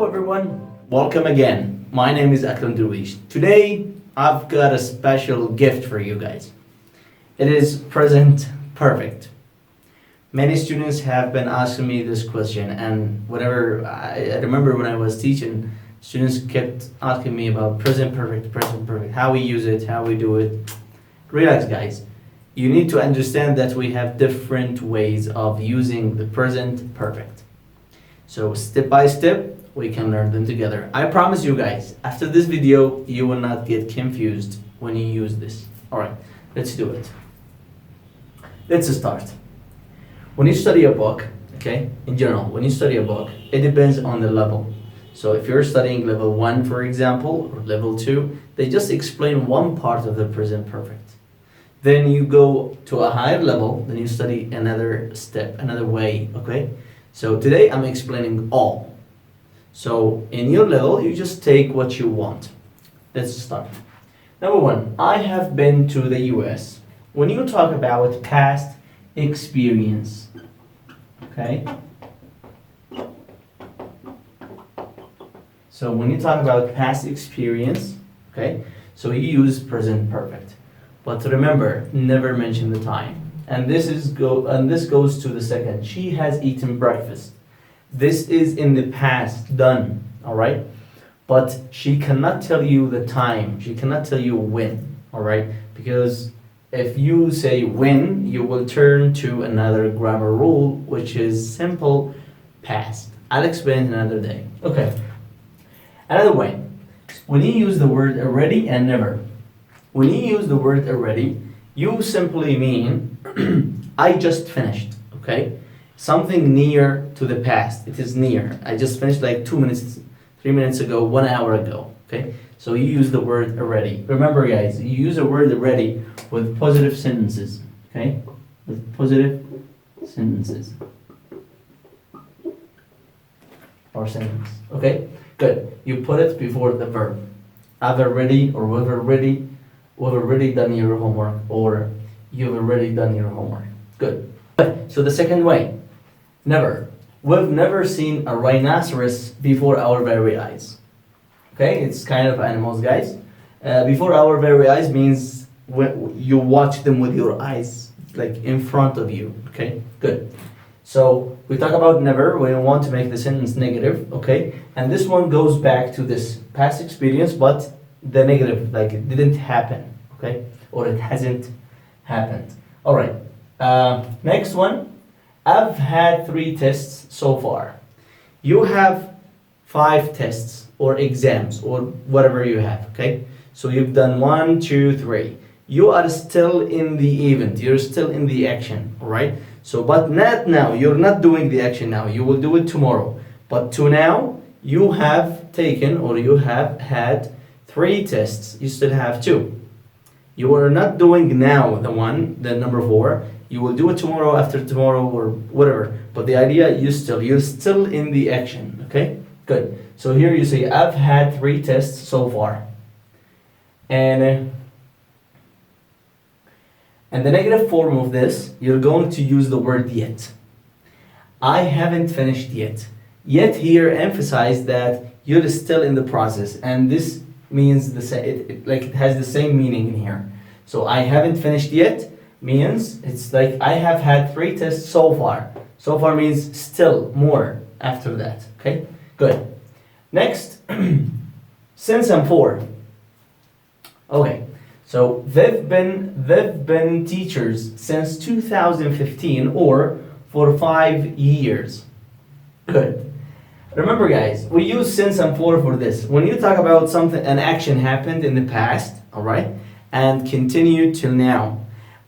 Hello everyone, welcome again. My name is Mr.Darweesh. Today I've got a special gift for you guys. It is present perfect. Many students have been asking me this question, and whenever I remember when I was teaching, students kept asking me about present perfect, how we use it, how we do it. Relax guys. You need to understand that we have different ways of using the present perfect. So step by step, we can learn them together. I promise you guys, after this video, you will not get confused when you use this. Alright, let's do it. Let's start. When you study a book, okay, in general, when you study a book, it depends on the level. So if you're studying level 1, for example, or level 2, they just explain one part of the present perfect. Then you go to a higher level, then you study another step, another way, okay? So today I'm explaining all. So in your level, you just take what you want. Let's start. Number 1, I have been to the US. When you talk about past experience, okay? So when you talk about past experience, okay? So you use present perfect. But remember, never mention the time. And this goes to the second. She has eaten breakfast. This is in the past, done, all right? But she cannot tell you the time. She cannot tell you when, all right? Because if you say when, you will turn to another grammar rule, which is simple past. I'll explain it another day. Okay. Another way. When you use the word already and never. When you use the word already, you simply mean I just finished, okay? Something near to the past. It is near. I just finished like 2 minutes, 3 minutes ago, 1 hour ago, okay? So you use the word already. Remember guys, you use the word already with positive sentences, okay? With positive sentences. Or sentence, okay? Good. You put it before the verb. I've already, or we've already done your homework, or you've already done your homework. Good. So the second way, never. We've never seen a rhinoceros before our very eyes. Okay, it's kind of animals, guys. Before our very eyes means when you watch them with your eyes, like in front of you. Okay, good. So we talk about never when we want to make the sentence negative. Okay, and this one goes back to this past experience, but the negative, like it didn't happen. Okay, or it hasn't happened. All right. Next one. I've had 3 tests so far. You have 5 tests or exams or whatever you have. Okay. So you've done 1, 2, 3. You are still in the event. You're still in the action. All right. So, but not now. You're not doing the action now. You will do it tomorrow. But to now, you have taken or you have had 3 tests. You still have 2. You are not doing now the number 4. You will do it tomorrow, after tomorrow, or whatever. But the idea, you're still in the action. Okay, good. So here you say, I've had 3 tests so far. And the negative form of this, you're going to use the word yet. I haven't finished yet. Yet here emphasize that you're still in the process, and this means it has the same meaning in here. So I haven't finished yet means it's like I have had 3 tests so far. So far means still more after that. Okay, good. Next, since and for. Okay, so they've been teachers since 2015 or for 5 years. Good. Remember guys, we use since and for this. When you talk about something, an action happened in the past, all right, and continued till now,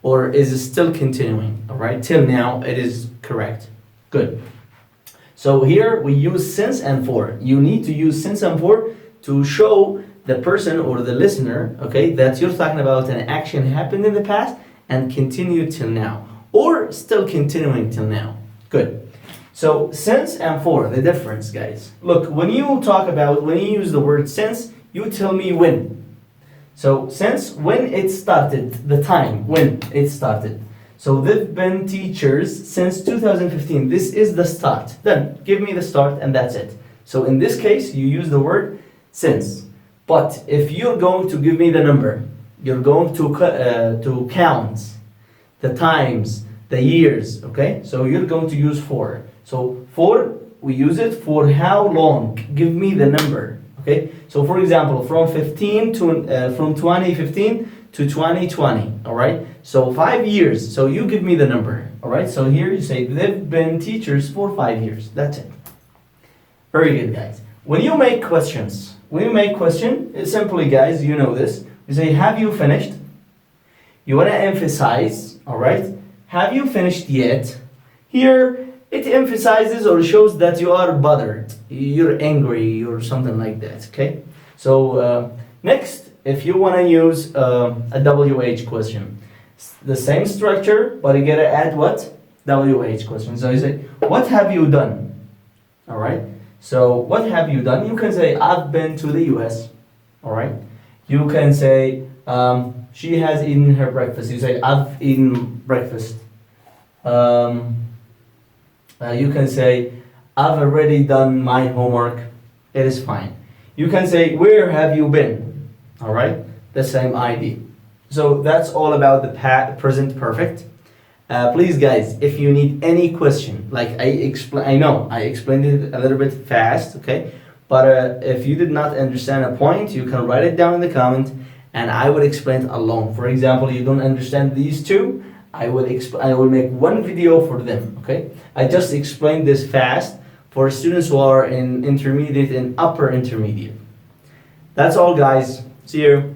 or is still continuing, all right, till now, it is correct. Good. So here we use since and for. You need to use since and for to show the person or the listener, okay, that you're talking about an action happened in the past and continued till now, or still continuing till now. Good. So since and for, the difference, guys. Look, when you use the word since, you tell me when. So since, when it started, the time when it started. So they've been teachers since 2015. This is the start. Then give me the start and that's it. So in this case, you use the word since. But if you're going to give me the number, you're going to count the times, the years, okay? So you're going to use for. So for, we use it for how long. Give me the number, okay? So for example, from 2015 to 2020, all right? So 5 years, so you give me the number, all right? So here you say they've been teachers for 5 years, that's it. Very good, guys. When you make questions, it's simply, guys, you know this, you say, have you finished? You want to emphasize, all right? Have you finished yet? Here, it emphasizes or shows that you are bothered, you're angry or something like that, okay? So next, if you want to use a WH question, the same structure, but you gotta add what? WH question. So you say, what have you done? All right? So what have you done? You can say, I've been to the US, all right? You can say, she has eaten her breakfast. You say, I've eaten breakfast. You can say, I've already done my homework. It is fine. You can say, where have you been? All right, the same idea. So that's all about the present perfect. Please, guys, if you need any question, like I know I explained it a little bit fast, okay? But if you did not understand a point, you can write it down in the comment, and I will explain it alone. For example, you don't understand these two, I will make one video for them, okay? I just explained this fast for students who are in intermediate and upper intermediate. That's all, guys. See you.